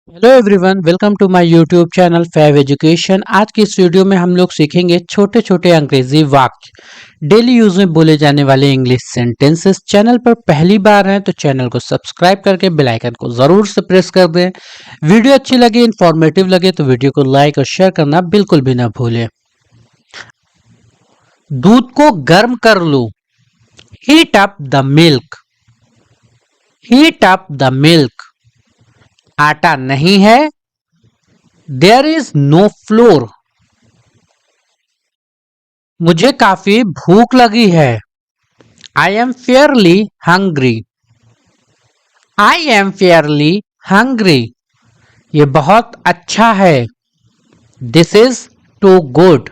Hello everyone, welcome to my YouTube channel fav education. आज की इस वीडियो में हम लोग सीखेंगे छोटे छोटे अंग्रेजी वाक्य, डेली यूज में बोले जाने वाले इंग्लिश सेंटेंसेस। चैनल पर पहली बार हैं तो चैनल को सब्सक्राइब करके बेल आइकन को जरूर से प्रेस कर दें। वीडियो अच्छी लगे, इंफॉर्मेटिव लगे तो वीडियो को लाइक और शेयर करना बिल्कुल भी ना भूलें। दूध को गर्म कर लो। Heat up the milk. Heat up the milk. आटा नहीं है। There is no flour. मुझे काफी भूख लगी है। I am fairly hungry. I am fairly hungry. ये बहुत अच्छा है। This is too good.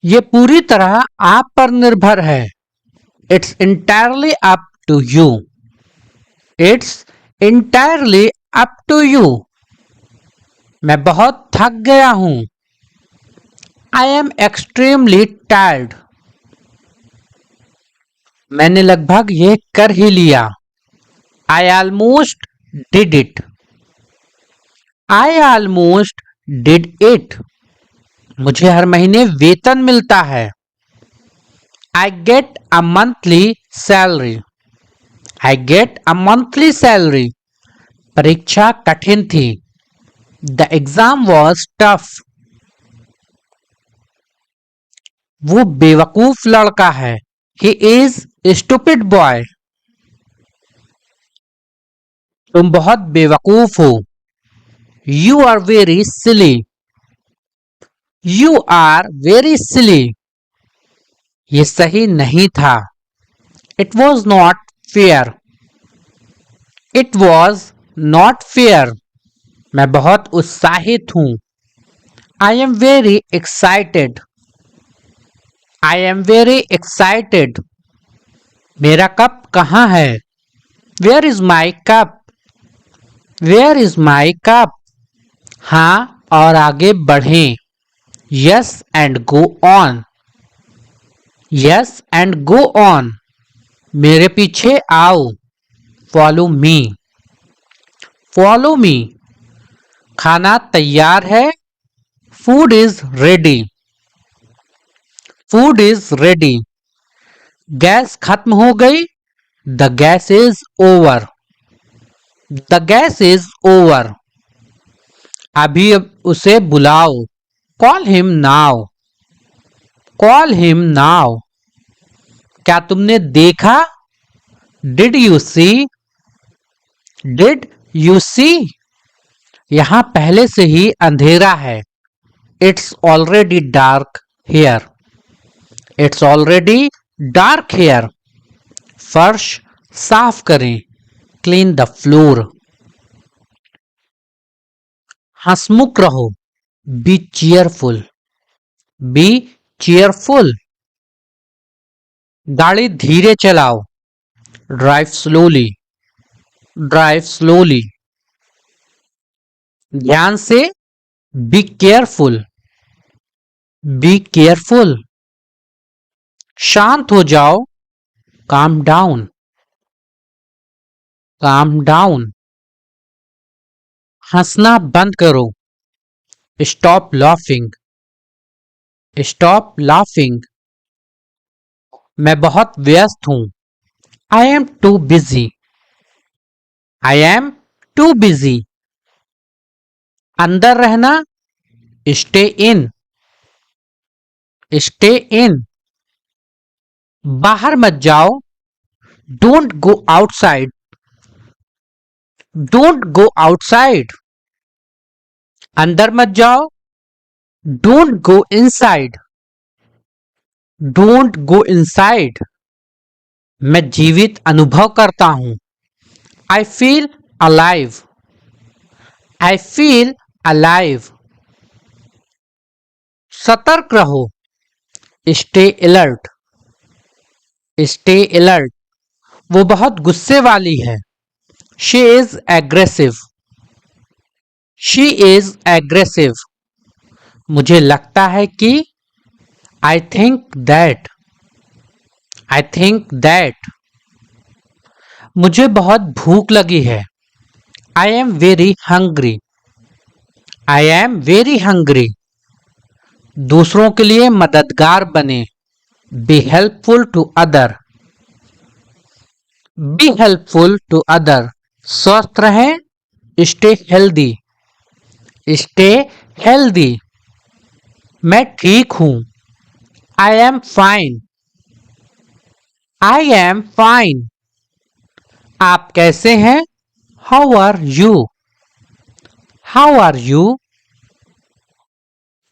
ये पूरी तरह आप पर निर्भर है। It's entirely up to you. It's entirely up to you. मैं बहुत थक गया हूं। I am extremely tired. मैंने लगभग ये कर ही लिया। I almost did it. I almost did it. मुझे हर महीने वेतन मिलता है। I get a monthly salary. I get a monthly salary. परीक्षा कठिन थी। The exam was tough. वो बेवकूफ लड़का है। He is stupid boy. तुम बहुत बेवकूफ हो। You are very silly. You are very silly. ये सही नहीं था। It was not fair. It was not fair. मैं बहुत उत्साहित हूं। I am very excited. I am very excited. मेरा कप कहाँ है। Where is my cup. Where is my cup. हाँ, और आगे बढ़ें। Yes and go on. Yes and go on. मेरे पीछे आओ। Follow me. Follow me. खाना तैयार है। Food is ready. Food is ready. Gas खत्म हो गई। The gas is over. The gas is over. अभी उसे बुलाओ। Call him now. Call him now. क्या तुमने देखा। Did you see. Did you see. यहां पहले से ही अंधेरा है। It's already dark here. It's already dark here. फर्श साफ करें। Clean the floor. हंसमुख रहो। Be cheerful. Be cheerful. गाड़ी धीरे चलाओ। Drive slowly. Drive slowly. ध्यान से। Be careful. Be careful. शांत हो जाओ। Calm down. Calm down. हंसना बंद करो। Stop laughing. Stop laughing. मैं बहुत व्यस्त हूं। I M too busy. I am too busy. अंदर रहना। Stay in. Stay in. बाहर मत जाओ। Don't go outside. Don't go outside. अंदर मत जाओ। Don't go inside. Don't go inside. मैं जीवित अनुभव करता हूं। I feel alive. I feel alive. सतर्क रहो। Stay alert. Stay alert. वो बहुत गुस्से वाली है। She is aggressive. She is aggressive. मुझे लगता है कि। I think that. I think that. मुझे बहुत भूख लगी है। I am very hungry. I am very hungry. दूसरों के लिए मददगार बने। Be helpful to other. Be helpful to other. स्वस्थ रहें। Stay healthy. Stay healthy. मैं ठीक हूं। I am fine. I am fine. आप कैसे हैं? How are you? How are you?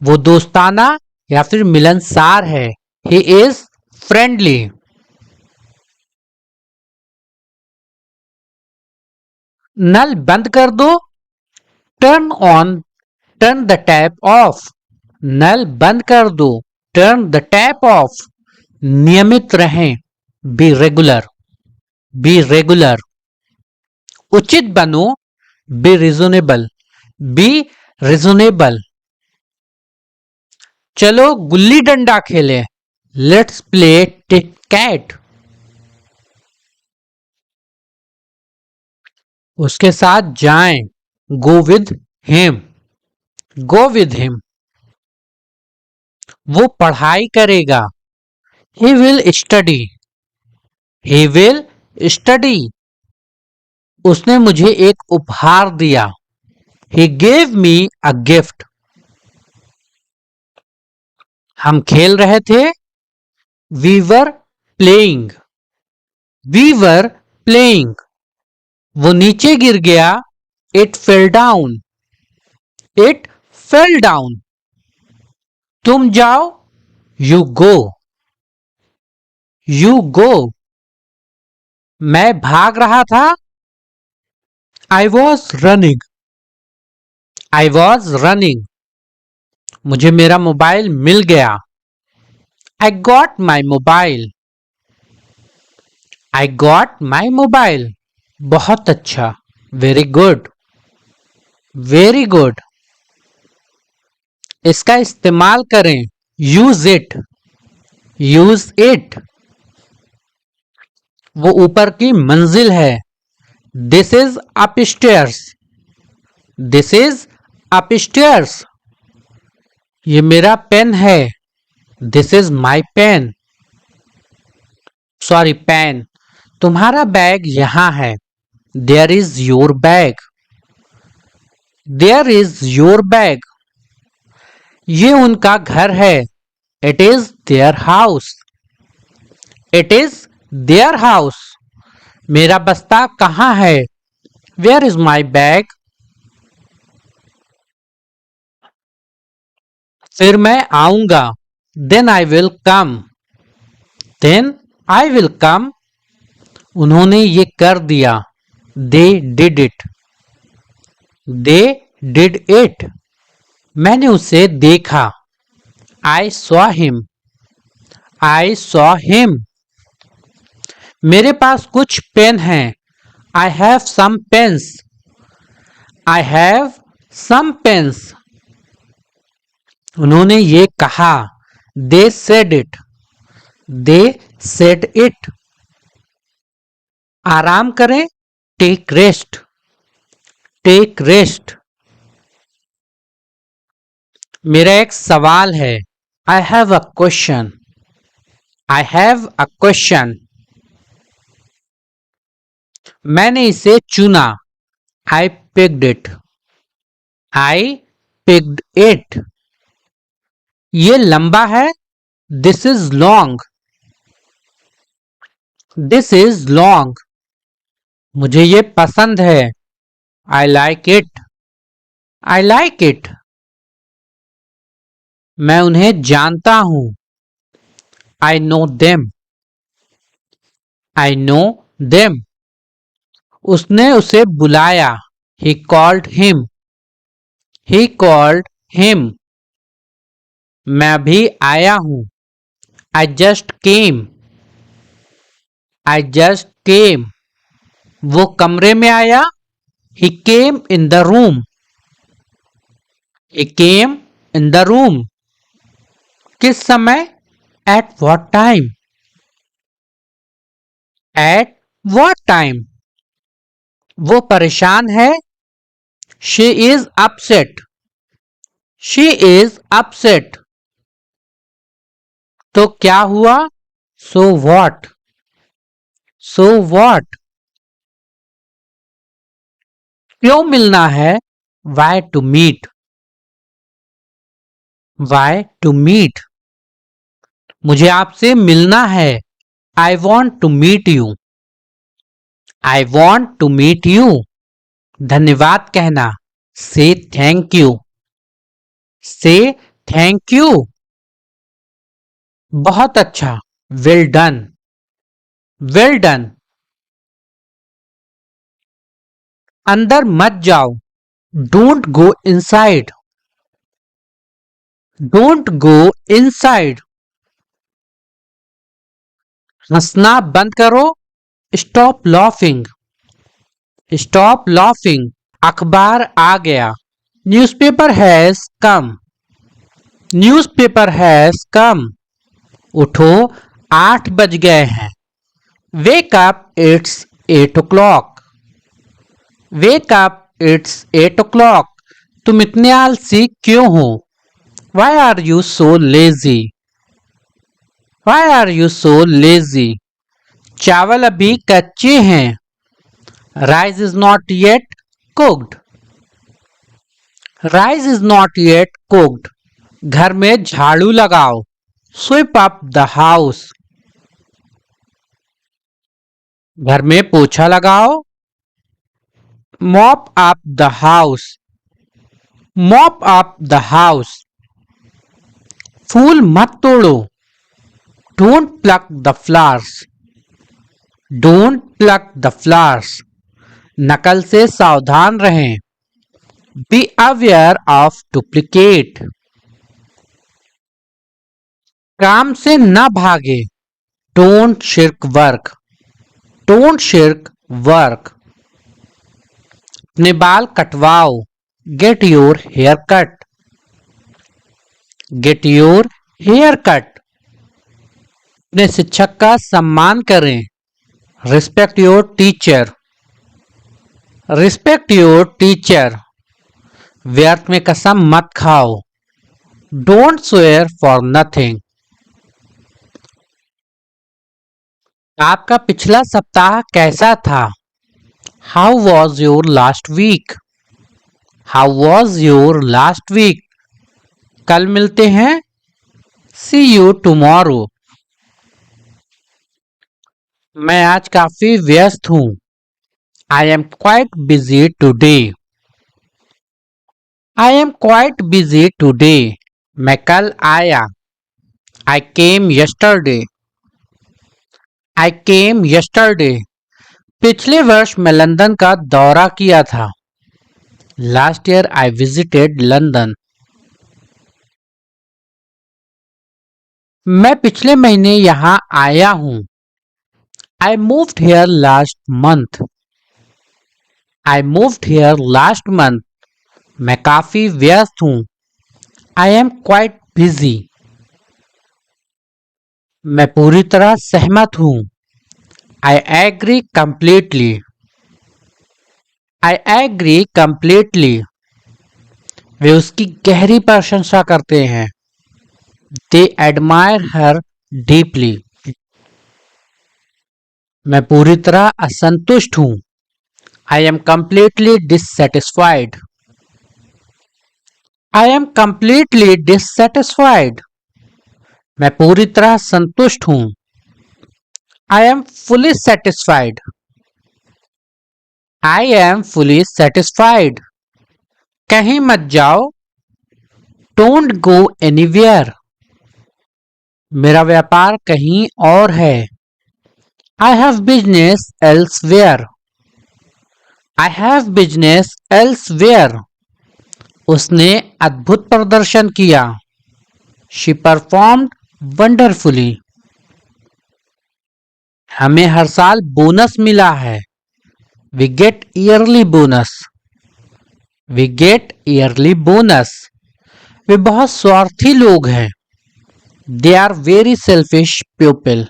वो दोस्ताना या फिर मिलनसार है। He is friendly. नल बंद कर दो। Turn on. Turn the tap off. नल बंद कर दो। Turn the tap off. नियमित रहें। Be regular. Be regular. उचित बनो। Be reasonable. Be reasonable. चलो गुल्ली डंडा खेलें। Let's play tip cat. उसके साथ जाएं। Go with him. Go with him. वो पढ़ाई करेगा। He will study. He will study. उसने मुझे एक उपहार दिया। He gave me a gift. हम खेल रहे थे। We were playing. We were playing. वो नीचे गिर गया। It fell down. It fell down. तुम जाओ। You go. You go. मैं भाग रहा था। I was running. I was running. मुझे मेरा मोबाइल मिल गया। I got my mobile. I got my mobile. बहुत अच्छा। Very good. Very good. इसका इस्तेमाल करें। Use it. Use it. वो ऊपर की मंजिल है। This is upstairs. This is upstairs. ये मेरा पेन है। This is my pen. Sorry pen. तुम्हारा बैग यहां है। There is your bag. There is your bag. ये उनका घर है। It is their house. It is their house. मेरा बस्ता कहाँ है? Where is my bag? फिर मैं आऊंगा। Then I will come. Then I will come. उन्होंने ये कर दिया। They did it. They did it. मैंने उसे देखा। I saw him. I saw him. मेरे पास कुछ पेन हैं। I have some pens. I have some pens. उन्होंने ये कहा। They said it. They said it. आराम करें। Take rest. Take rest. मेरा एक सवाल है। I have a question. I have a question. मैंने इसे चुना। I picked it. I picked it. ये लंबा है। This is long. This is long. मुझे ये पसंद है। I like it. I like it. मैं उन्हें जानता हूं। I know them. I know them. उसने उसे बुलाया। He called him. He called him. मैं भी आया हूं। I just came. I just came. वो कमरे में आया। He came in the room. He came in the room. किस समय? At what time? At what time? वो परेशान है। She is upset. She is upset. तो क्या हुआ? So what. So what. क्यों मिलना है? Y to meet. Why to meet. मुझे आपसे मिलना है। I want to meet you. I want to meet you. धन्यवाद कहना। Say thank you. Say thank you. बहुत अच्छा। Well done. Well done. अंदर मत जाओ। Don't go inside. Don't go inside. हंसना बंद करो। Stop laughing. Stop laughing. अखबार आ गया। Newspaper has come. Newspaper has come. उठो, 8 बज गए हैं। Wake up, it's 8 o'clock। Wake up, it's 8 o'clock। तुम इतने आलसी क्यों हो? Why are you so lazy? Why are you so lazy? चावल अभी कच्चे हैं। Rice is not yet cooked. Rice is not yet cooked. घर में झाड़ू लगाओ। Sweep up the house. घर में पोछा लगाओ। Mop up the house. Mop up the house. फूल मत तोड़ो। Don't pluck the flowers. Don't pluck the flowers. नकल से सावधान रहें। Be aware of duplicate. काम से न भागे। Don't shirk work. Don't shirk work. अपने बाल कटवाओ। Get your hair cut. Get your hair cut. अपने शिक्षक का सम्मान करें। Respect your teacher. Respect your teacher. व्यर्थ में कसम मत खाओ। Don't swear for nothing. आपका पिछला सप्ताह कैसा था? How was your last week? How was your last week? कल मिलते हैं। See you tomorrow. मैं आज काफी व्यस्त हूँ। I am quite busy today. I am quite busy today. मैं कल आया। I came yesterday. I came yesterday. पिछले वर्ष मैं लंदन का दौरा किया था। Last year I visited London. मैं पिछले महीने यहाँ आया हूँ। I moved here last month. I moved here last month. मैं काफी व्यस्त हूँ। I am quite busy. मैं पूरी तरह सहमत हूँ। I agree completely. I agree completely. वे उसकी गहरी प्रशंसा करते हैं। They admire her deeply. मैं पूरी तरह असंतुष्ट हूँ। I am completely dissatisfied. I am completely dissatisfied. मैं पूरी तरह संतुष्ट हूँ। I am fully satisfied. I am fully satisfied. कहीं मत जाओ। Don't go anywhere. मेरा व्यापार कहीं और है। I have business elsewhere. I have business elsewhere. उसने अद्भुत प्रदर्शन किया। She performed wonderfully. हमें हर साल बोनस मिला है। We get yearly bonus. We get yearly bonus. वे बहुत स्वार्थी लोग हैं। They are very selfish people.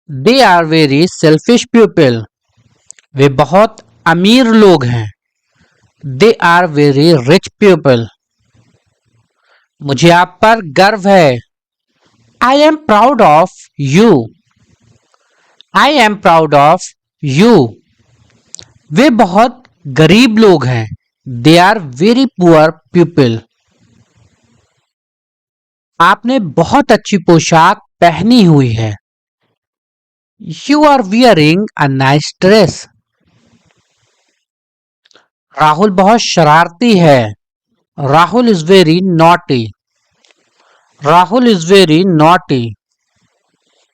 They are very selfish people. वे बहुत अमीर लोग हैं। They are very rich people. मुझे आप पर गर्व है। I am proud of you. I am proud of you. वे बहुत गरीब लोग हैं। They are very poor people. आपने बहुत अच्छी पोशाक पहनी हुई है। You are wearing a nice dress. Rahul बहुत शरारती है। Rahul is very naughty. Rahul is very naughty.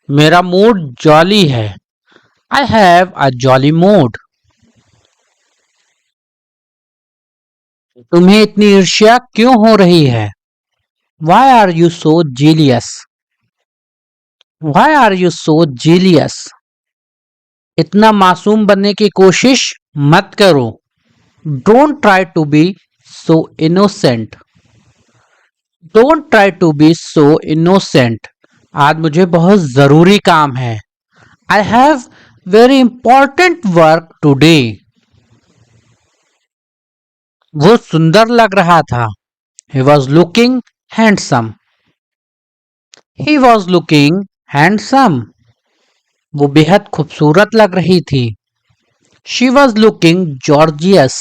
मेरा मूड जॉली है। I have a jolly mood. तुम्हें इतनी ईर्ष्या क्यों हो रही है? Why are you so jealous? Why are you so jealous? इतना मासूम बनने की कोशिश मत करो। Don't try to be so innocent. Don't try to be so innocent. आज मुझे बहुत जरूरी काम है। I have very important work today. वो सुंदर लग रहा था। He was looking handsome. He was looking handsome. वो बेहद खूबसूरत लग रही थी। She was looking gorgeous.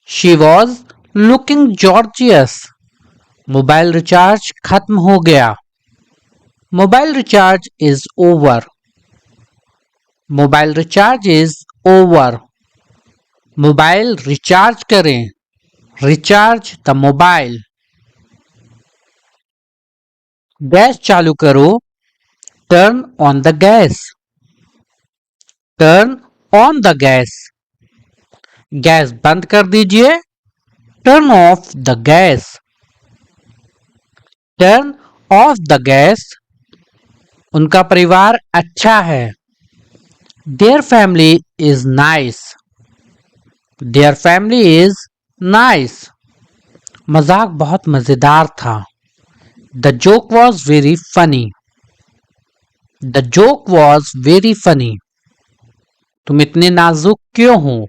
She was looking gorgeous. Mobile recharge खत्म हो गया। Mobile recharge is over. Mobile recharge is over. Mobile recharge करें। Recharge the mobile. गैस चालू करो। Turn on the gas. Turn on the gas. Gas बंद कर दीजिए। Turn off the gas. Turn off the gas. उनका परिवार अच्छा है। Their family is nice. There family is nice. मजाक बहुत मजेदार था। The joke was very funny. The joke was very funny. तुम इतने नाजुक क्यों हो?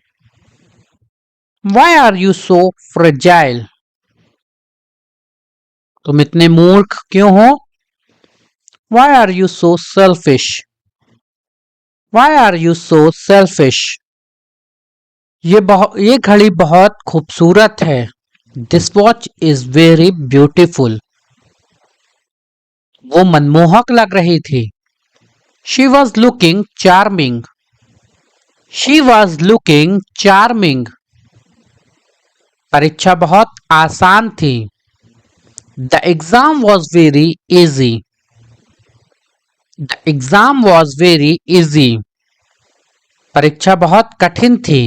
Why are you so fragile? तुम इतने मूर्ख क्यों हो? Why are you so selfish? Why are you so selfish? ये घड़ी बहुत खूबसूरत है। This watch is very beautiful. वो मनमोहक लग रही थी। She was looking charming. She was looking charming. परीक्षा बहुत आसान थी। The exam was very easy. The exam was very easy. परीक्षा बहुत कठिन थी।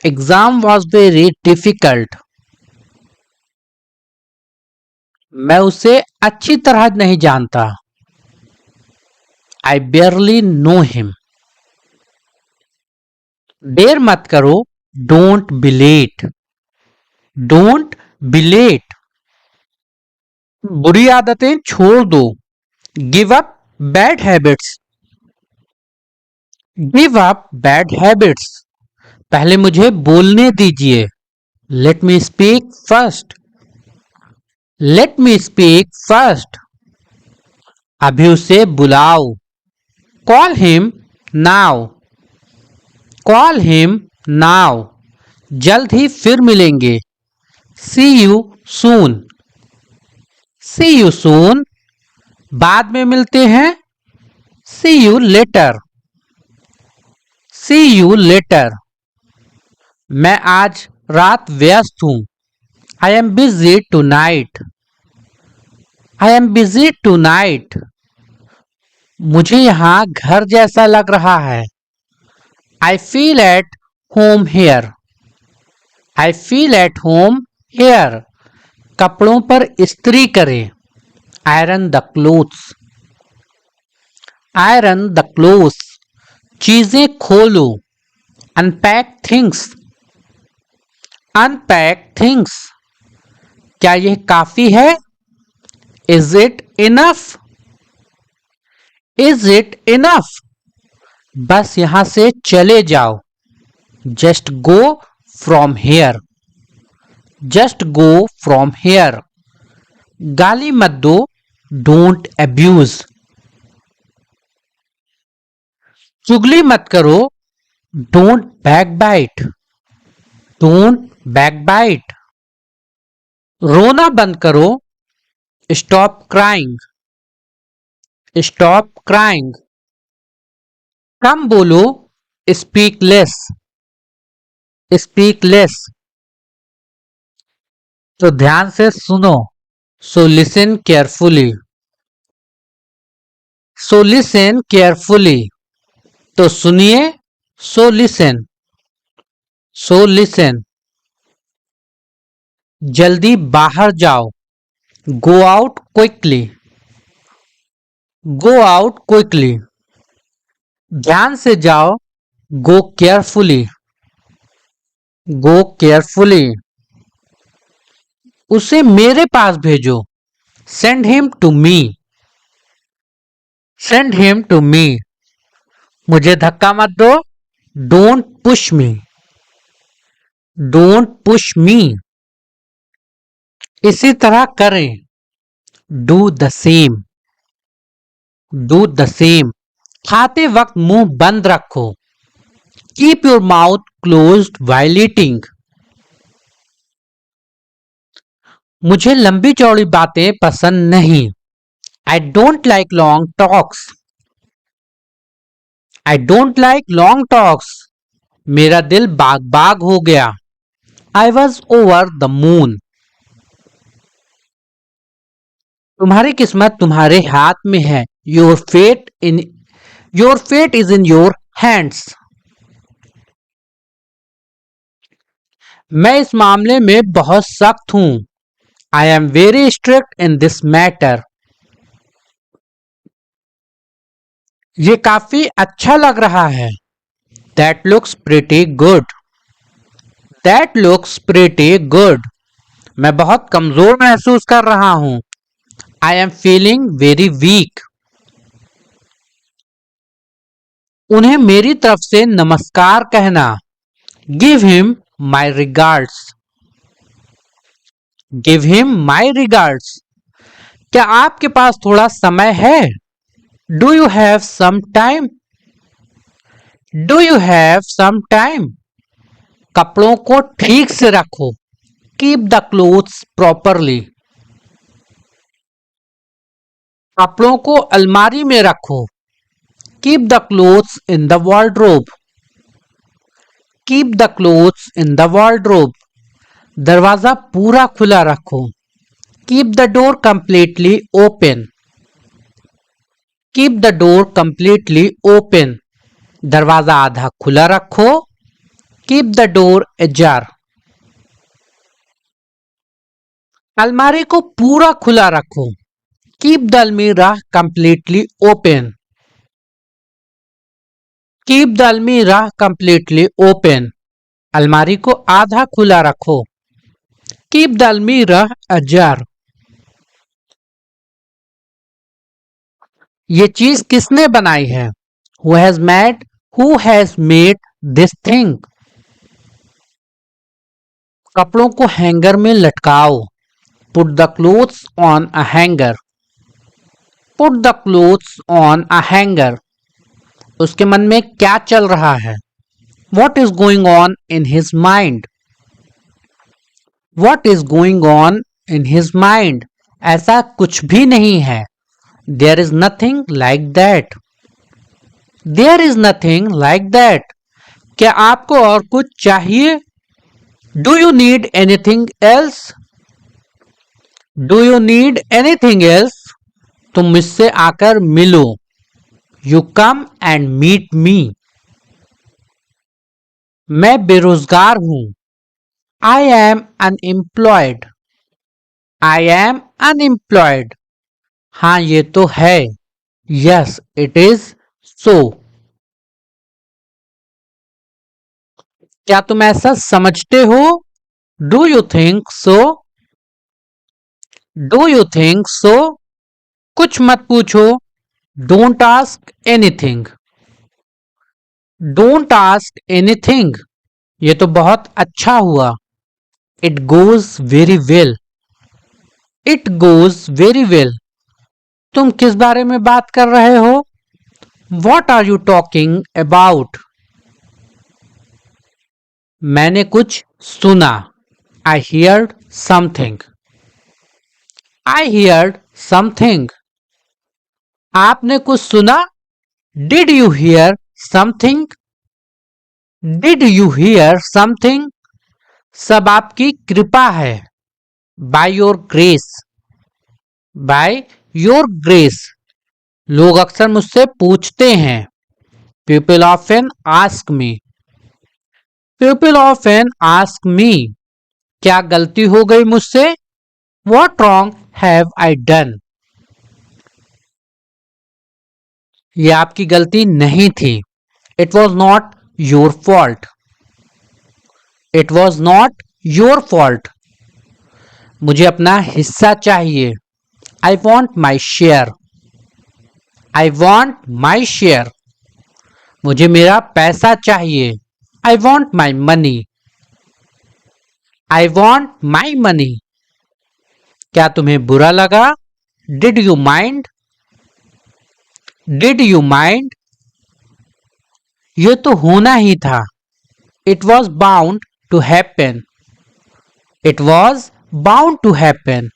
Exam was very difficult. मैं उसे अच्छी तरह नहीं जानता। आई बेयरली नो हिम। देर मत करो। Don't be late. Don't be late. बुरी आदतें छोड़ दो। Give up bad habits. Give up bad habits. पहले मुझे बोलने दीजिए। Let me speak first. Let me speak first. अभी उसे बुलाओ। Call him now. Call him now. जल्द ही फिर मिलेंगे। See you soon. See you soon. बाद में मिलते हैं। See you later. See you later. मैं आज रात व्यस्त हूं। I am busy tonight. I am busy tonight. मुझे यहां घर जैसा लग रहा है। I feel at home here. I feel at home here. कपड़ों पर इस्त्री करें। Iron the clothes. Iron the clothes. चीजें खोलो। Unpack things. Unpack things. क्या यह काफी है? Is it enough? Is it enough? बस यहां से चले जाओ। Just go from here, just go from here. गाली मत दो, डोंट अब्यूज। चुगली मत करो, डोंट बैकबाइट, डोंट बैकबाइट। रोना बंद करो, स्टॉप क्राइंग, स्टॉप क्राइंग। कम बोलो, स्पीक लेस, स्पीक लेस। तो ध्यान से सुनो, so listen carefully, so listen carefully. तो सुनिए, सो लिसन, सो लिसन। जल्दी बाहर जाओ, go out quickly, go out quickly. ध्यान से जाओ, गो केयरफुली, गो केयरफुली। उसे मेरे पास भेजो, send him to me, send him to me. मुझे धक्का मत दो, don't push me, don't push me. इसी तरह करें, do the same, do the same. खाते वक्त मुंह बंद रखो, keep your mouth closed while eating. मुझे लंबी चौड़ी बातें पसंद नहीं, I don't like long talks, I don't like long talks. मेरा दिल बाग बाग हो गया, I was over the moon. तुम्हारी किस्मत तुम्हारे हाथ में है, your fate is in your hands. मैं इस मामले में बहुत सख्त हूं, I am very strict in this matter. ये काफी अच्छा लग रहा है, that looks pretty good, that looks pretty good. मैं बहुत कमजोर महसूस कर रहा हूं, I am feeling very weak. उन्हें मेरी तरफ से नमस्कार कहना, give him my regards, give him my regards. क्या आपके पास थोड़ा समय है, do you have some time, do you have some time. कपड़ों को ठीक से रखो, कीप द क्लोथ्स प्रॉपरली, कपड़ों को अलमारी में रखो, keep the clothes in the wardrobe, keep the clothes in the wardrobe. दरवाजा पूरा खुला रखो, keep the door completely open, keep the door completely open. दरवाजा आधा खुला रखो, कीप द डोर एजार। अलमारी को पूरा खुला रखो, कीप द अलमीरा कंप्लीटली ओपन, कीप द अलमीरा कंप्लीटली ओपन। अलमारी को आधा खुला रखो, कीप द अलमीरा अजार। ये चीज किसने बनाई है, who has made this thing. कपड़ों को हैंगर में लटकाओ, put the clothes on a hanger, put the clothes on a hanger. उसके मन में क्या चल रहा है, what is going on in his mind, what is going on in his mind. ऐसा कुछ भी नहीं है, there is nothing like that, there is nothing like that. क्या आपको और कुछ चाहिए, do you need anything else, do you need anything else. तुम मुझसे आकर मिलो, you come and meet me. मैं बेरोजगार हूं, I am unemployed, I am unemployed. हाँ ये तो है, यस इट इज सो। क्या तुम ऐसा समझते हो, do you think so, do you think so. कुछ मत पूछो, don't ask anything, don't ask anything. ये तो बहुत अच्छा हुआ। It goes very well. It goes very well. तुम किस बारे में बात कर रहे हो? What are you talking about? मैंने कुछ सुना। I heard something. I heard something. आपने कुछ सुना? Did you hear something? Did you hear something? सब आपकी कृपा है। By your grace. By your grace. लोग अक्सर मुझसे पूछते हैं। People often ask me. People often ask me. क्या गलती हो गई मुझसे? What wrong have I done? ये आपकी गलती नहीं थी। It was not your fault. It was not your fault. मुझे अपना हिस्सा चाहिए। I want my share. I want my share. मुझे मेरा पैसा चाहिए। I want my money. I want my money. क्या तुम्हें बुरा लगा? Did you mind? Did you mind? ये तो होना ही था। It was bound to happen. It was bound to happen.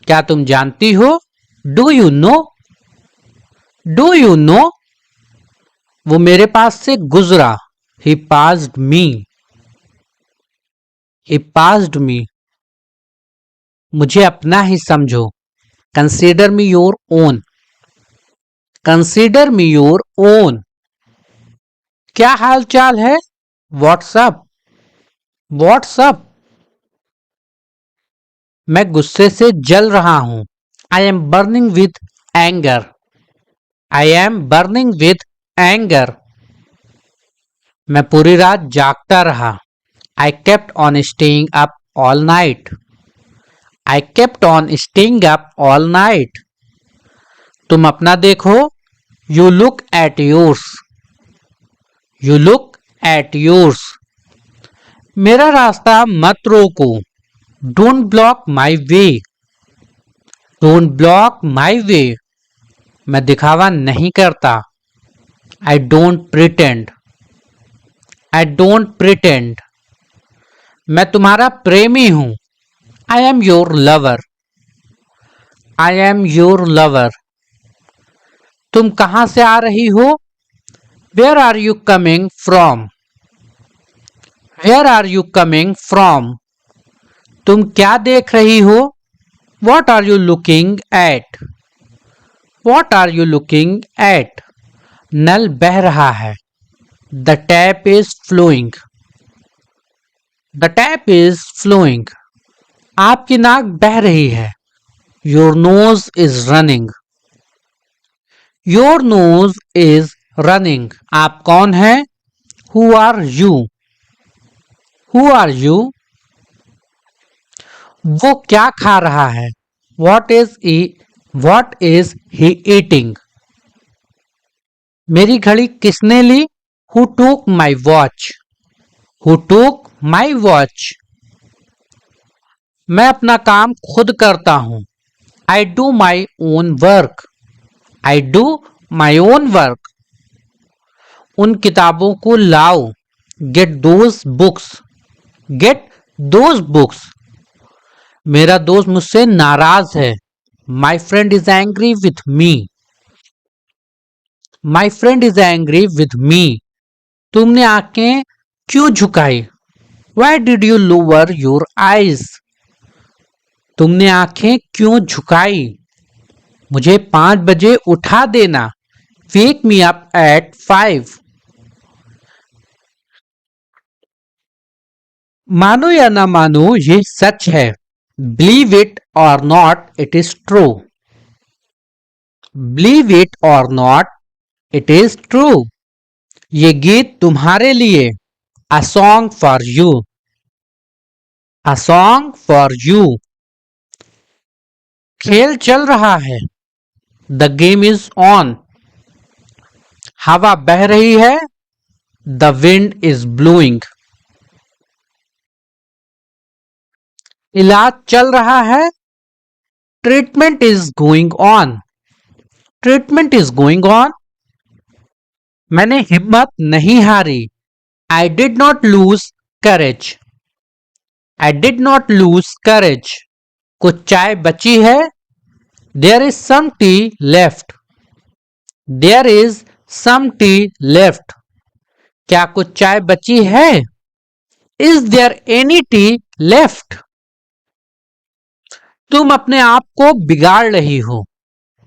क्या तुम जानती हो? Do you know? Do you know? वो मेरे पास से गुजरा। He passed me. He passed me. मुझे अपना ही समझो। Consider me your own. Consider me your own. क्या हाल चाल है? व्हाट्सअप। व्हाट्सअप। मैं गुस्से से जल रहा हूं। I am burning with anger. I am burning with anger. मैं पूरी रात जागता रहा। I kept on staying up all night. I kept on staying up all night. तुम अपना देखो। You look at yours. You look at yours. मेरा रास्ता मत रोको। Don't block my way. Don't block my way. मैं दिखावा नहीं करता। I don't pretend. I don't pretend. मैं तुम्हारा प्रेमी हूं। I am your lover. I am your lover. तुम कहां से आ रही हो? Where are you coming from? Where are you coming from? तुम क्या देख रही हो? What are you looking at? What are you looking at? नल बह रहा है। The tap is flowing. The tap is flowing. आपकी नाक बह रही है। Your nose is running. Your nose is running. आप कौन हैं? Who are you? Who are you? वो क्या खा रहा है? What is he eating? मेरी घड़ी किसने ली? हु टूक माई वॉच? हु टूक माई वॉच? मैं अपना काम खुद करता हूं। I do my own work. I do my own work. उन किताबों को लाओ। Get those books. Get those books. मेरा दोस्त मुझसे नाराज है। My friend is angry with me. My friend is angry with me. तुमने आंखें क्यों झुकाई? Why did you lower your eyes? तुमने आंखें क्यों झुकाई? मुझे 5 बजे उठा देना। वेक मी अप एट 5। मानो या ना मानो ये सच है। बिलीव इट और not it is true. Believe it और नॉट इट इज ट्रू। ये गीत तुम्हारे लिए। A song for you. A song for you. खेल चल रहा है। The game is on. हवा बह रही है। The wind is blowing. इलाज चल रहा है। Treatment is going on. Treatment is going on. मैंने हिम्मत नहीं हारी। I did not lose courage. I did not lose करेज। कुछ चाय बची है। There is some tea left. There is some tea left. क्या कुछ चाय बची है? Is there any tea left? तुम अपने आप को बिगाड़ रही हो।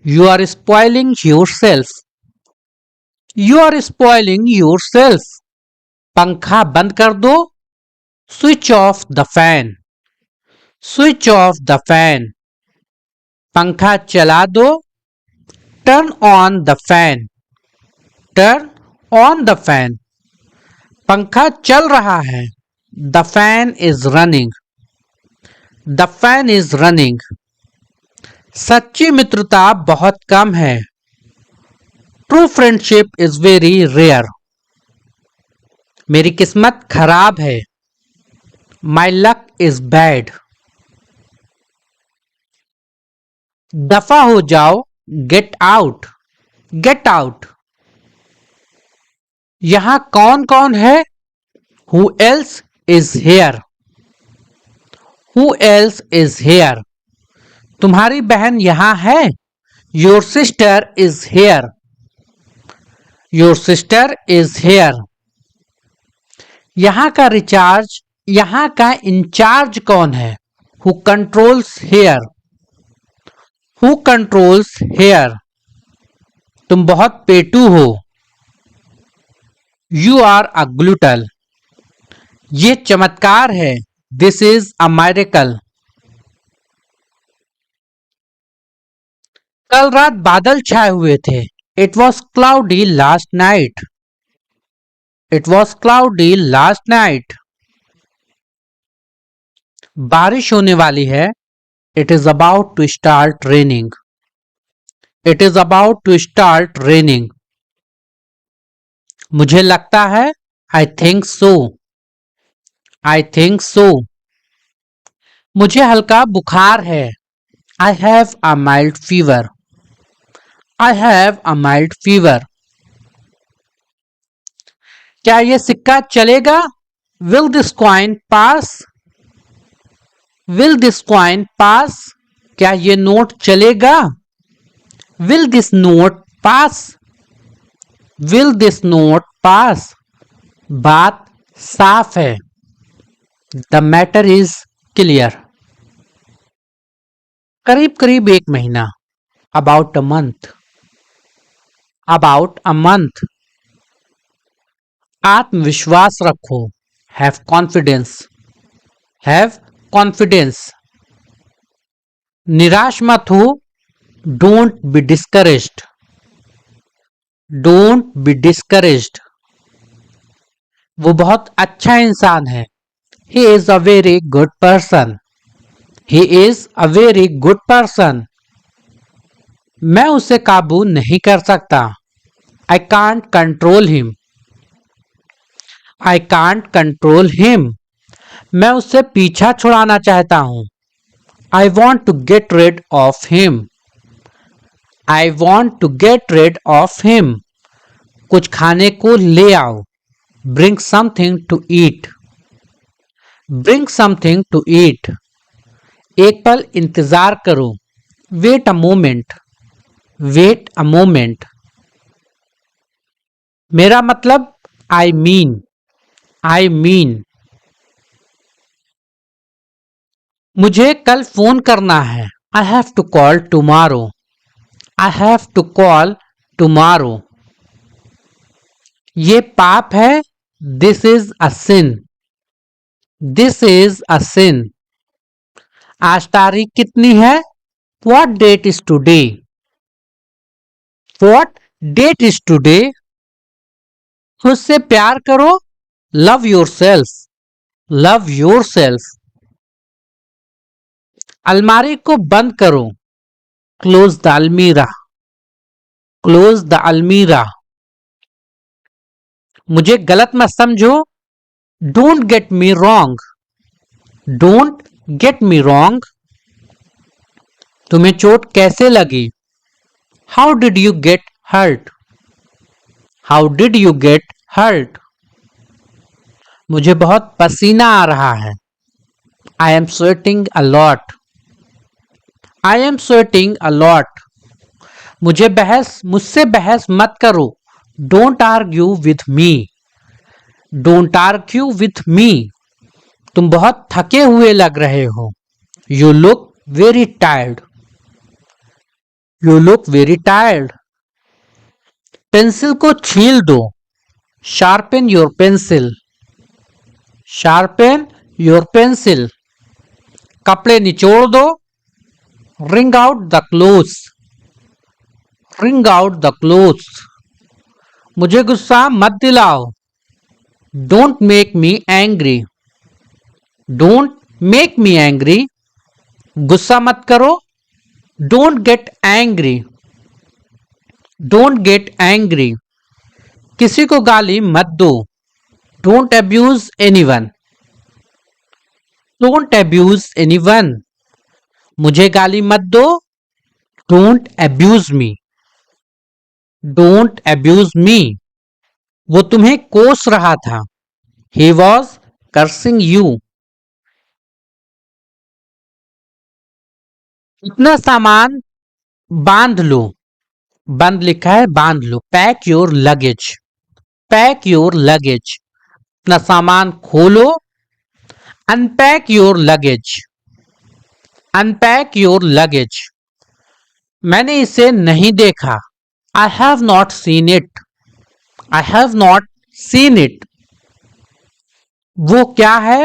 You are spoiling yourself. You are spoiling yourself. पंखा बंद कर दो। Switch off the fan. Switch off the fan. पंखा चला दो। Turn on the fan. Turn on the fan. पंखा चल रहा है। The fan is running. The fan is running. सच्ची मित्रता बहुत कम है। True friendship is very rare. मेरी किस्मत खराब है। My luck is bad. दफा हो जाओ। Get out. Get out. यहां कौन कौन है? Who else is here. Who else is here. तुम्हारी बहन यहां है। Your sister is here. Your sister is here. यहां का रिचार्ज, यहां का इंचार्ज कौन है? Who controls here. Who controls here. तुम बहुत पेटू हो। You are a glutton. ये चमत्कार है। This is a miracle. कल रात बादल छाए हुए थे। It was cloudy last night. It was cloudy last night. बारिश होने वाली है। It is about to start raining. It is about to start raining. मुझे लगता है। I think so. I think so. मुझे हल्का बुखार है। I have a mild fever. I have a mild fever. क्या ये सिक्का चलेगा? Will this coin pass? Will this coin pass? क्या ये नोट चलेगा? Will this note pass? Will this note pass? बात साफ है। The matter is clear. करीब करीब एक महीना। About a month. About a month. आत्मविश्वास रखो। Have confidence. Have confidence. निराश मत हो। Don't be discouraged. Don't be discouraged. वो बहुत अच्छा इंसान है। He is a very good person. He is a very good person. मैं उसे काबू नहीं कर सकता। I can't control him. I can't control him. मैं उससे पीछा छुड़ाना चाहता हूं। I want to get rid of him. I want to get rid of him. कुछ खाने को ले आओ। Bring something to eat. Bring something to eat. एक पल इंतजार करो। Wait a moment. Wait a moment. मेरा मतलब आई मीन। I mean. मुझे कल फोन करना है। I have to call tomorrow. I have to call tomorrow. ये पाप है। This is a sin. This is a sin. आज तारीख कितनी है? What date is today? What date is today? खुद से प्यार करो। Love yourself. Love yourself. अलमारी को बंद करो। Close the almirah. Close the almirah. मुझे गलत मत समझो। Don't get me wrong. Don't get me wrong, तुम्हें चोट कैसे लगी? How did you get hurt? How did you get hurt? मुझे बहुत पसीना आ रहा है। I am sweating a lot. I am sweating a lot. मुझसे बहस मत करो। Don't argue with me. Don't argue with me. तुम बहुत थके हुए लग रहे हो। You look very tired. You look very tired. Pencil को छील दो। Sharpen your pencil. Sharpen your pencil. कपड़े निचोड़ दो। Ring out the clothes. Wring out the clothes. मुझे गुस्सा मत दिलाओ। Don't make me angry. Don't make me angry. गुस्सा मत करो। Don't get angry. Don't get angry. किसी को गाली मत दो। Don't abuse anyone. Don't abuse anyone. मुझे गाली मत दो। Don't abuse me. Don't abuse me. वो तुम्हें कोस रहा था। He was cursing you. इतना सामान बांध लो। बंद लिखा है, बांध लो। Pack your luggage. Pack your luggage. अपना सामान खोलो। Unpack your luggage. Unpack your luggage. मैंने इसे नहीं देखा। I have not seen it. I have not seen it. वो क्या है?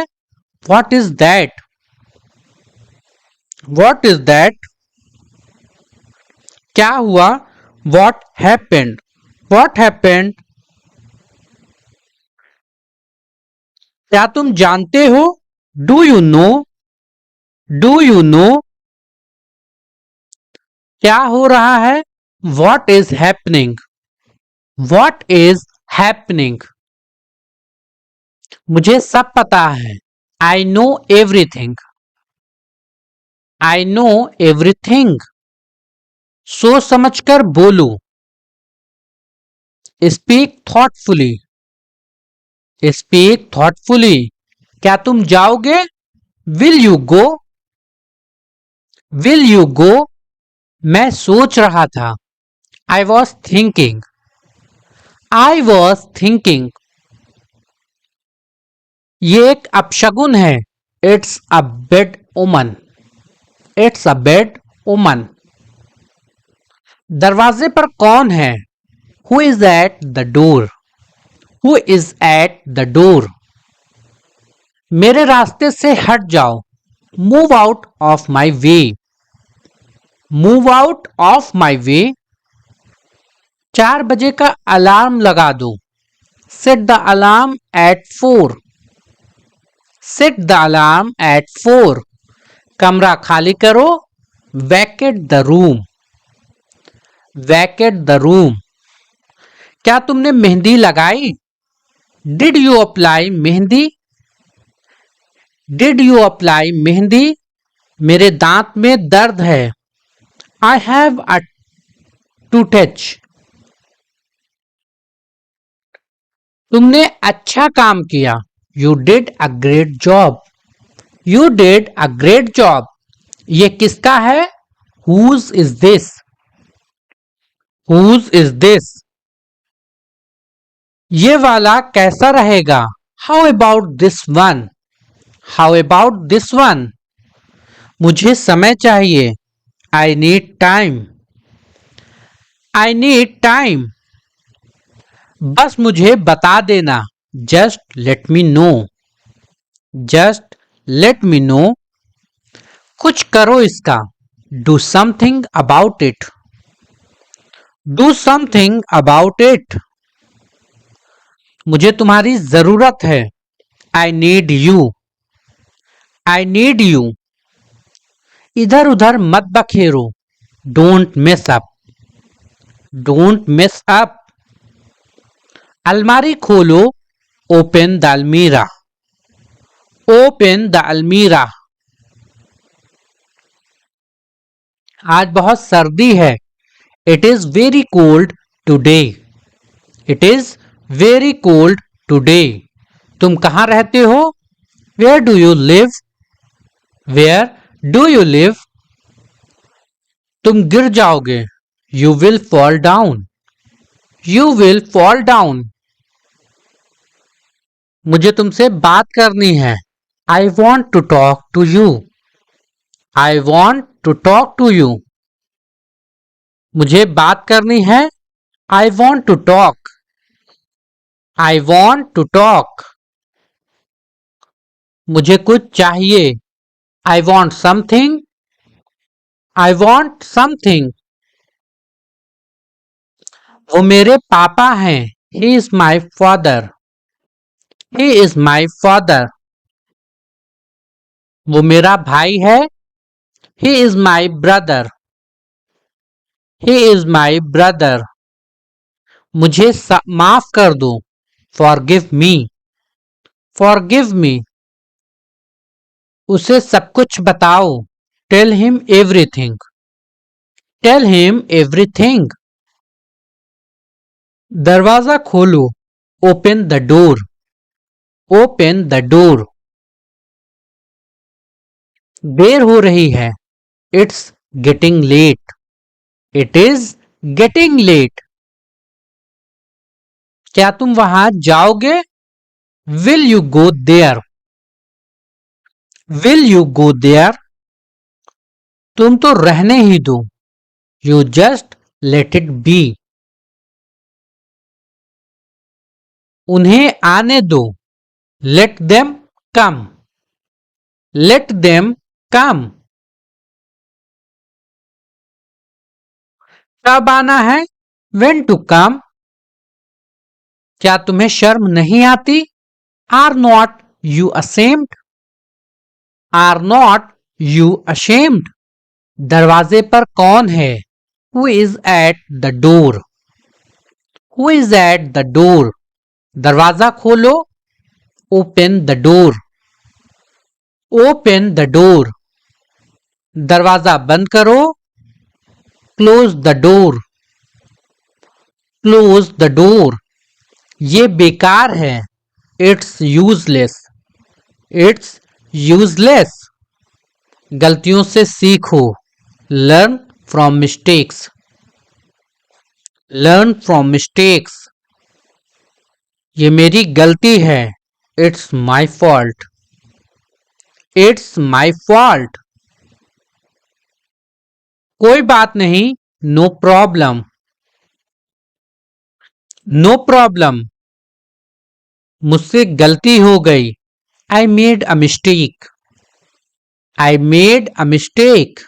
What is that? What is that? क्या हुआ? What happened? What happened? क्या तुम जानते हो? Do you know? Do you no? क्या हो रहा है? What is happening? What is happening? मुझे सब पता है। I know everything. I know everything. सोच समझकर बोलो। Speak thoughtfully. Speak thoughtfully. क्या तुम जाओगे? Will you go? Will you go? मैं सोच रहा था। I was thinking. I was thinking. ये एक अपशगुन है। It's a bad omen. It's a bad omen. दरवाजे पर कौन है? Who is at the door? Who is at the door? मेरे रास्ते से हट जाओ। Move out of my way. Move out of my way. 4 बजे का अलार्म लगा दो। Set the alarm at 4। Set the alarm at 4। कमरा खाली करो। Vacate the room. Vacate the room. क्या तुमने मेहंदी लगाई? Did you apply mehndi? Did you apply mehndi? मेरे दांत में दर्द है। I have a toothache. तुमने अच्छा काम किया। You did a great job. You did a great job. ये किसका है? Whose is this? Whose is this? ये वाला कैसा रहेगा? How about this one? How about this one? मुझे समय चाहिए। I need time. I need time. बस मुझे बता देना। Just let me know. Just let me know. कुछ करो इसका। Do something about it. Do something about it. मुझे तुम्हारी जरूरत है। I need you. I need you. इधर उधर मत बखेरो। Don't mess up. Don't mess up. अलमारी खोलो। ओपन द अलमीरा। ओपन द अलमीरा। आज बहुत सर्दी है. It is very cold today. It is very cold today. तुम कहाँ रहते हो? Where do you live? Where do you live? तुम गिर जाओगे. You will fall down. You will fall down. मुझे तुमसे बात करनी है. I want to talk to you. I want to talk to you. मुझे बात करनी है. I want to talk. I want to talk. मुझे कुछ चाहिए. I want something. I want something. वो मेरे पापा हैं. He is my father. He is my father. वो मेरा भाई है. He is my brother. He is my brother. मुझे माफ कर दो. Forgive me. Forgive me. उसे सब कुछ बताओ. Tell him everything. Tell him everything. दरवाजा खोलो. Open the door. Open the door. देर हो रही है. It's getting late. It is getting late. क्या तुम वहां जाओगे? Will you go there? Will you go there? तुम तो रहने ही दो. You just let it be. उन्हें आने दो. Let them come. Let them come. कब आना है? When to come? क्या तुम्हें शर्म नहीं आती? Are not you ashamed? Are not you ashamed? दरवाजे पर कौन है? Who is at the door? Who is at the door? दरवाजा खोलो. Open the door. Open the door. दरवाजा बंद करो. Close the door. Close the door. ये बेकार है. It's useless. It's useless. गलतियों से सीखो. Learn from mistakes. Learn from mistakes. ये मेरी गलती है. It's my fault. It's my fault. कोई बात नहीं. No problem. No problem. मुझसे गलती हो गई. I made a mistake. I made a mistake.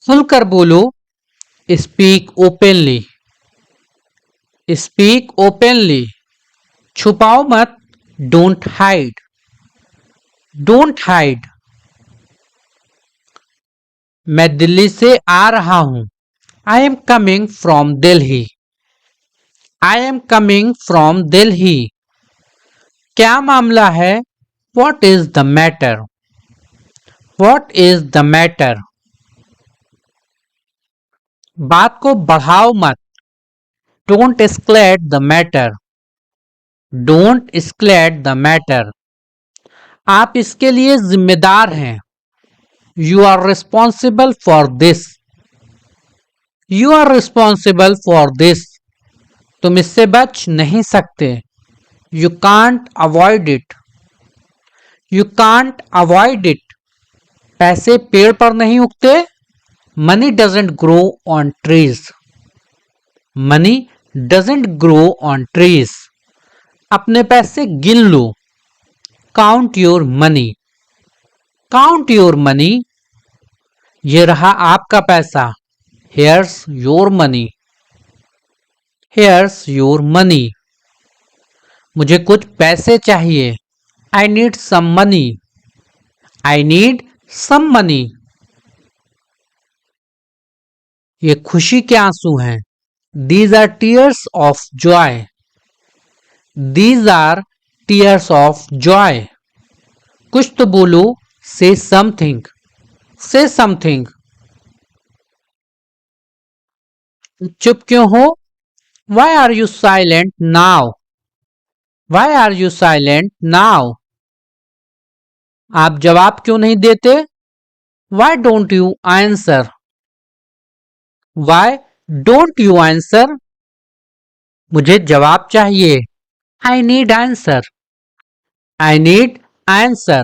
खुलकर बोलो. Speak openly. Speak openly. छुपाओ मत. Don't hide. Don't hide. मैं दिल्ली से आ रहा हूं. I am coming from Delhi. I am coming from Delhi. क्या मामला है? What is the matter? What is the matter? बात को बढ़ाओ मत. Don't escalate the matter. Don't escalate the matter. आप इसके लिए जिम्मेदार हैं. You are responsible for this. You are responsible for this. तुम इससे बच नहीं सकते. You can't avoid it. You can't avoid it. पैसे पेड़ पर नहीं उगते. Money doesn't grow on trees. Money doesn't grow on trees. अपने पैसे गिन लो. Count your money. Count your money. ये रहा आपका पैसा. Here's your money. Here's your money. मुझे कुछ पैसे चाहिए. I need some money. I need some money. ये खुशी के आंसू हैं. These are tears of joy. These are tears of joy. कुछ तो बोलो. Say something. Say something. चुप क्यों हो? Why are you silent now? Why are you silent now? आप जवाब क्यों नहीं देते? Why don't you answer? Why don't you answer? मुझे जवाब चाहिए. I need answer. I need answer.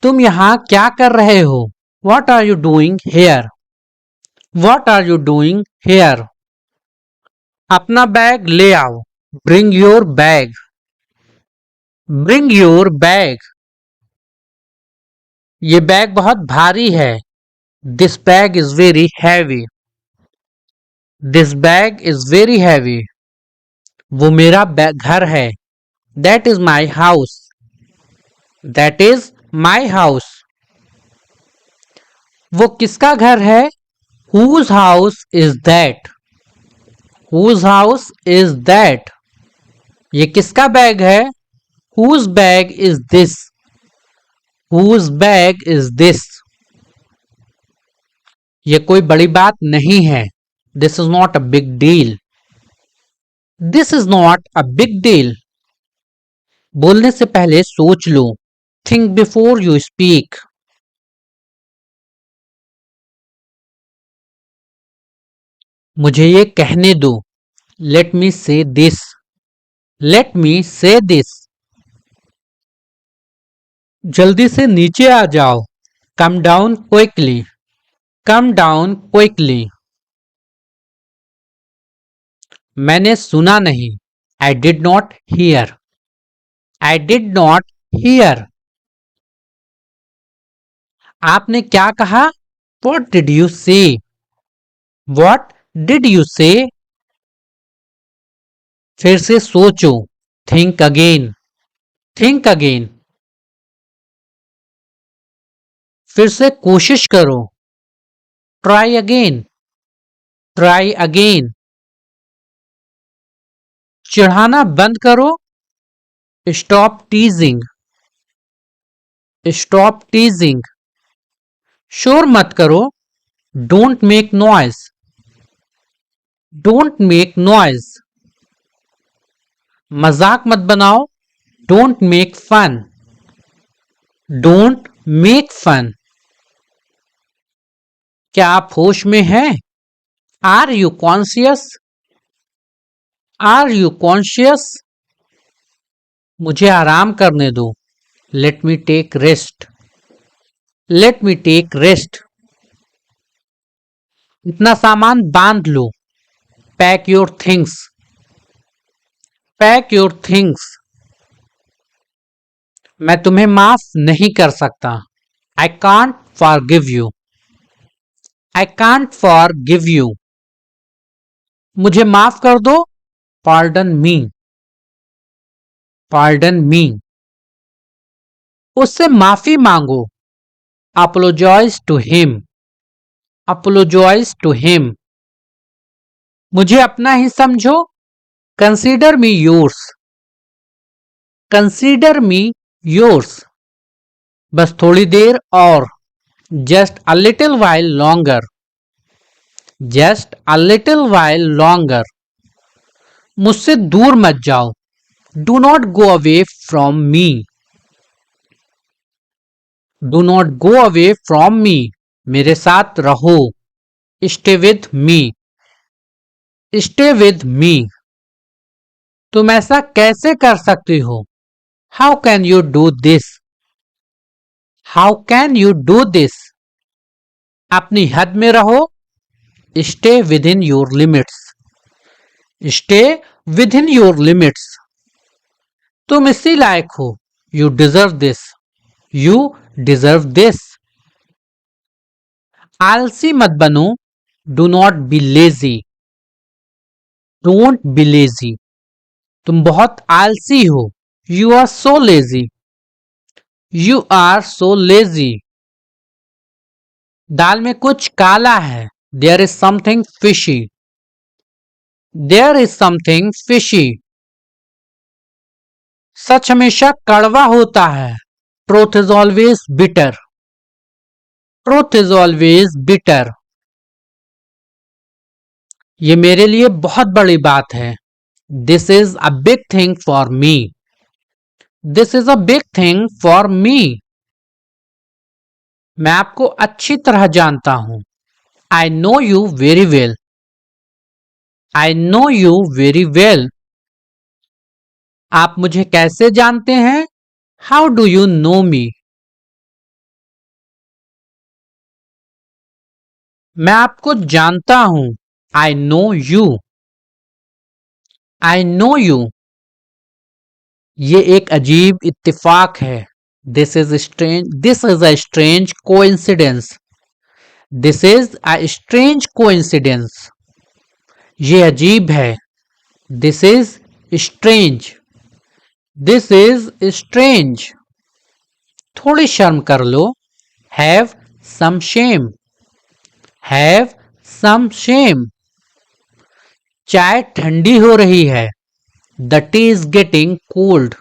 तुम यहाँ क्या कर रहे हो? What are you doing here? What are you doing here? अपना बैग ले आओ. Bring your bag. Bring your bag. ये बैग बहुत भारी है. This bag is very heavy. This bag is very heavy. वो मेरा घर है. That is my house. That is my house. वो किसका घर है? Whose house is that? Whose house is that? ये किसका बैग है? Whose bag is this? Whose bag is this? ये कोई बड़ी बात नहीं है. This is not a big deal. This is not a big deal. बोलने से पहले सोच लो. Think before you speak. मुझे ये कहने दो. Let me say this. Let me say this. जल्दी से नीचे आ जाओ. Come down quickly. Come down quickly. मैंने सुना नहीं. I did not hear. I did not hear. आपने क्या कहा? What did you say? What did you say? फिर से सोचो. Think again. Think again. फिर से कोशिश करो. Try again. Try again. चिढ़ाना बंद करो. Stop teasing. Stop teasing. शोर मत करो. Don't make noise. Don't make noise. मजाक मत बनाओ. Don't make fun. Don't make fun. क्या आप होश में हैं? Are you conscious? Are you conscious? मुझे आराम करने दो. Let me take rest. Let me take rest. इतना सामान बांध लो. Pack your things. Pack your things. मैं तुम्हें माफ नहीं कर सकता. I can't forgive you. I can't forgive you. मुझे माफ कर दो. Pardon me. Pardon me. उससे माफी मांगो. Apologize to him. Apologize to him. मुझे अपना ही समझो. Consider me yours. Consider me yours. बस थोड़ी देर और. Just a little while longer. Just a little while longer. मुझसे दूर मत जाओ. Do not go away from me. Do not go away from me. मेरे साथ रहो. Stay with me. Stay with me. तुम ऐसा कैसे कर सकती हो? How can you do this? How can you do this? अपनी हद में रहो. Stay within your limits. Stay within your limits. तुम इसी लायक हो. You deserve this. You deserve this. आलसी मत बनो. Do not be lazy. Don't be lazy. तुम बहुत आलसी हो. You are so lazy. You are so lazy. दाल में कुछ काला है. There is something fishy. There is something fishy. सच हमेशा कड़वा होता है. Truth is always bitter. Truth is always bitter. ये मेरे लिए बहुत बड़ी बात है। This is a big thing for me. This is a big thing for me. मैं आपको अच्छी तरह जानता हूं। I no you very well. I know you very well. आप मुझे कैसे जानते हैं? हाउ डू यू नो मी? मैं आपको जानता हूं। I no you. I know you. ये एक अजीब इत्तेफाक है। This is strange. This is a strange coincidence. This is a strange coincidence. ये अजीब है। This is strange. This is strange. थोड़ी शर्म कर लो। Have some shame. Have some shame. चाय ठंडी हो रही है। The tea is getting cold.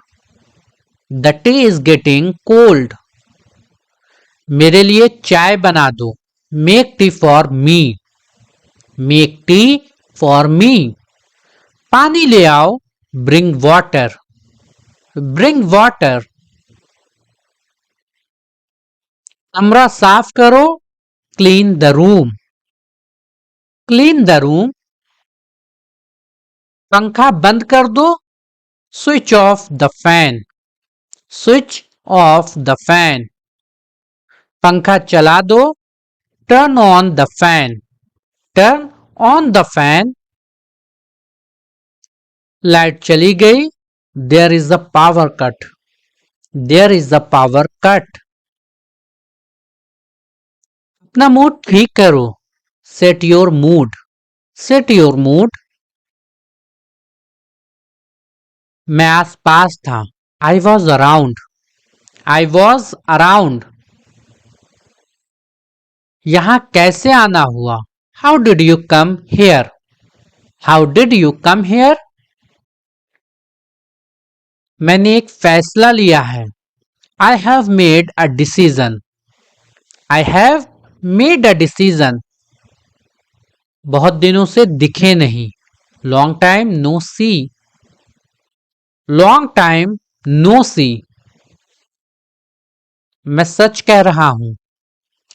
The tea is getting cold. मेरे लिए चाय बना दो। Make tea for me. Make tea for me. पानी ले आओ। Bring water. Bring water. कमरा साफ करो। Clean the room. Clean the room. पंखा बंद कर दो। Switch off the fan. Switch off the fan. पंखा चला दो। Turn on the fan. Turn on the fan. Light चली गई। There is a power cut. There is a power cut. अपना मूड ठीक करो। Set your mood. Set your mood. मैं आस पास था। I was around. I was around. यहां कैसे आना हुआ? How did you come hair? How did you come here? मैंने एक फैसला लिया है। I have made a decision. I have made a decision. बहुत दिनों से दिखे नहीं। Long time no see. Long time no see. मैं सच कह रहा हूं।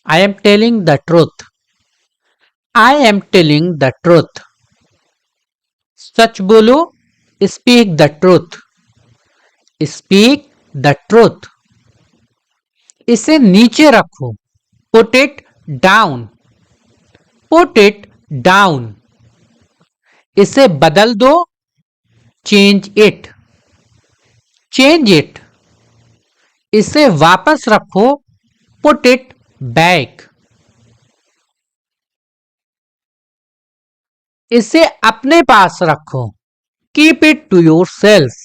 I am telling the truth. I am telling the truth. सच बोलो। Speak the truth. Speak the truth. इसे नीचे रखो। Put it down. Put it down. इसे बदल दो। Change it. Change it. इसे वापस रखो। Put it back. इसे अपने पास रखो। Keep it to yourself.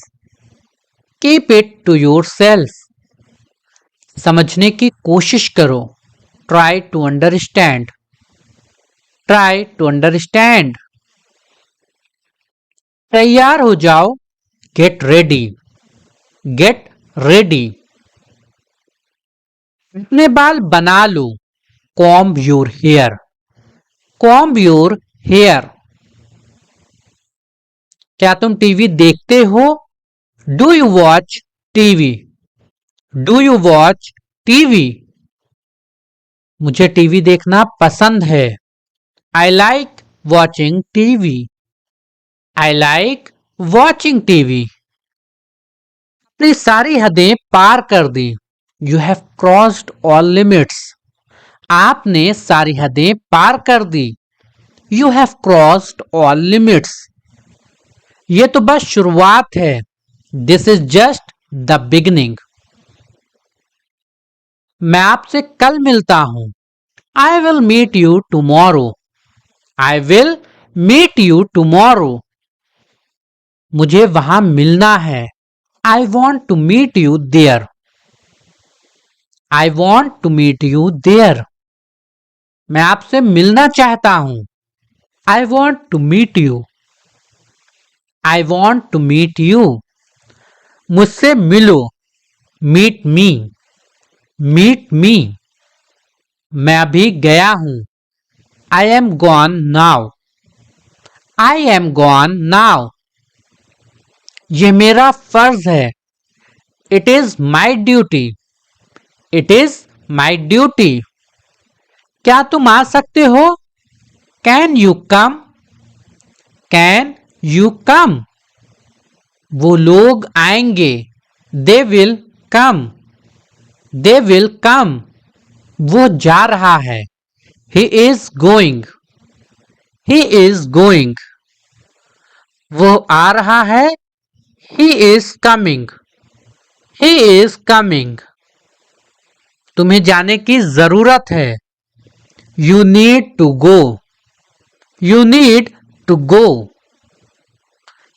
Keep it to yourself. समझने की कोशिश करो। Try to understand. Try to understand. तैयार हो जाओ। Get ready. Get ready. अपने बाल बना लो। Comb your hair. Comb your hair. क्या तुम टीवी देखते हो? Do you watch TV? Do you watch TV? मुझे टीवी देखना पसंद है। I like watching TV. I like watching TV. अपनी सारी हदें पार कर दी। You have crossed all limits. आपने सारी हदें पार कर दी। You have crossed all limits. ये तो बस शुरुआत है। This is just the beginning. मैं आपसे कल मिलता हूं। I will meet you tomorrow. I will meet you tomorrow. मुझे वहां मिलना है। I want to meet you there. I want to meet you there. मैं आपसे मिलना चाहता हूं। I want to meet you. I want to meet you. मुझसे मिलो। Meet me. Meet me. मैं अभी गया हूं। I am gone now. I am gone now. यह मेरा फर्ज है। It is my duty. It is my duty. क्या तुम आ सकते हो? Can you come? Can you come? वो लोग आएंगे। They will come. They will come. वो जा रहा है। He is going. He is going. वो आ रहा है। He is coming. He is coming. तुम्हें जाने की जरूरत है। You need to go. You need to go.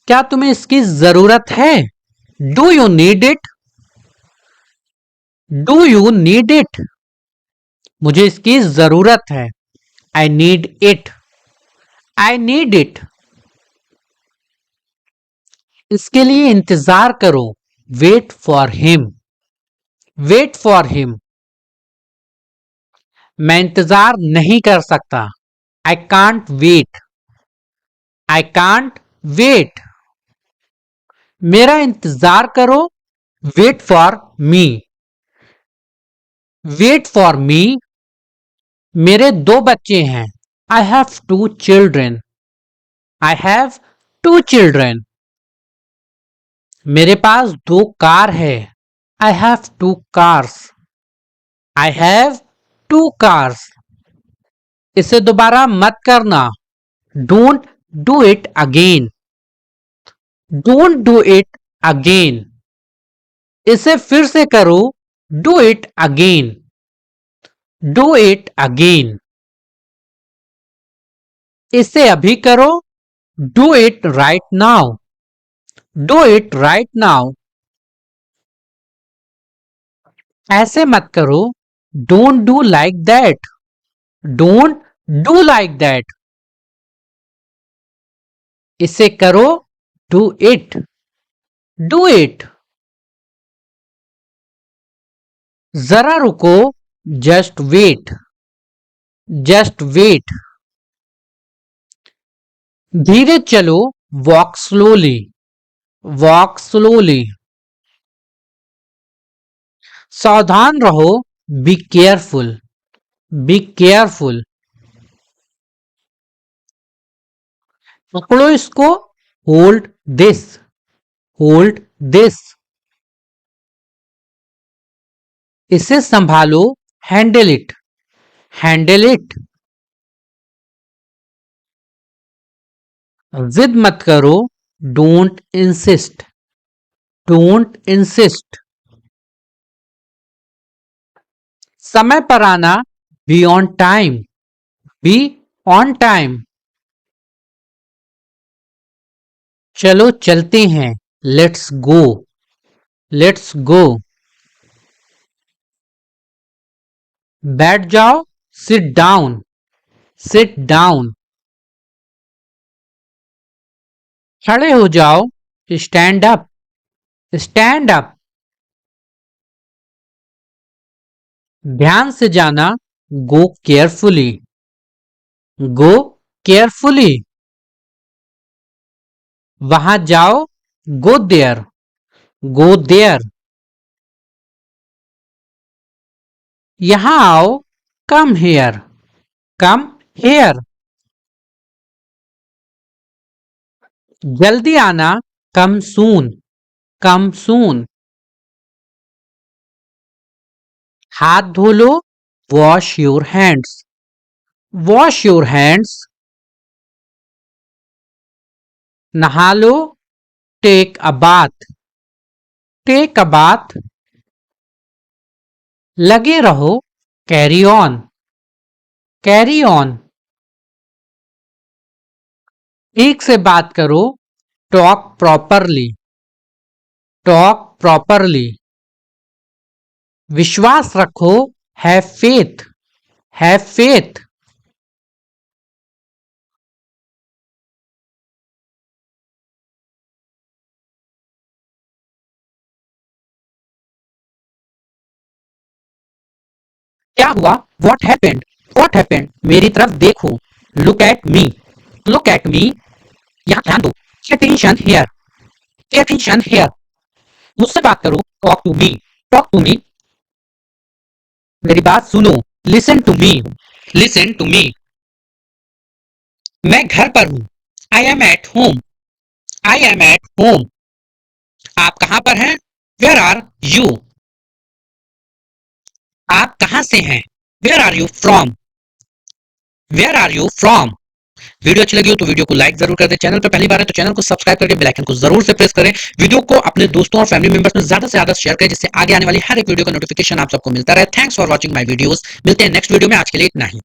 क्या तुम्हें इसकी जरूरत है? Do you need it? Do you need it? मुझे इसकी जरूरत है। I need it. I need it. इसके लिए इंतजार करो। Wait for him. Wait for him. मैं इंतजार नहीं कर सकता। I can't wait. I can't wait. मेरा इंतजार करो। Wait for me. Wait for me. मेरे दो बच्चे हैं। I have two children. I have two children. मेरे पास दो कार है। I have two cars. I have two cars. इसे दोबारा मत करना। Don't do it again. Don't do it again. इसे फिर से करो। Do it again. Do it again. इसे अभी करो। Do it right now. Do it right now. ऐसे मत करो। Don't do like that. Don't do like that. इसे करो। Do it. Do it. जरा रुको। Just wait. Just wait. धीरे चलो। Walk slowly. Walk slowly. सावधान रहो। Be careful. Be careful. पकड़ो इसको। Hold this. Hold this. इसे संभालो। Handle it. Handle it. जिद मत करो। Don't insist. Don't insist. समय पर आना। Be on time. Be on time. चलो चलते हैं। Let's go. Let's go. बैठ जाओ। Seat down. Sit down. खड़े हो जाओ। Stand up. Stand up. ध्यान से जाना। Go carefully. Go carefully. वहां जाओ। Go there. Go there. यहां आओ। Come here. Come here. जल्दी आना। Come soon. Come soon. हाथ धो लो। Wash your hands. Wash your hands. नहा लो। Take a bath. Take a bath. लगे रहो। Carry on. Carry on. ठीक से बात करो। Talk properly. Talk properly. विश्वास रखो। Have faith. Have faith. क्या हुआ? What happened? What happened? मेरी तरफ देखो. Look at me. Look at me. यहाँ ध्यान दो. Pay attention here. Pay attention here. मुझसे बात करो. Talk to me. Talk to me. मेरी बात सुनो. Listen to me. Listen to me. मैं घर पर हूँ. I am at home. I am at home. आप कहाँ पर हैं? Where are you? आप कहाँ से हैं? Where are you from? Where are you from? Video अच्छी लगी हो तो वीडियो को लाइक जरूर कर दें. चैनल पर पहली बार है तो चैनल को सब्सक्राइब करके बेल आइकन को जरूर से प्रेस करें. वीडियो को अपने दोस्तों और फैमिली मेंबर्स में ज्यादा से ज्यादा शेयर करें जिससे आगे आने वाली हर एक वीडियो का नोटिफिकेशन आप सबको मिलता रहे. Thanks for watching my videos. मिलते हैं नेक्स्ट वीडियो में. आज के लिए इतना ही.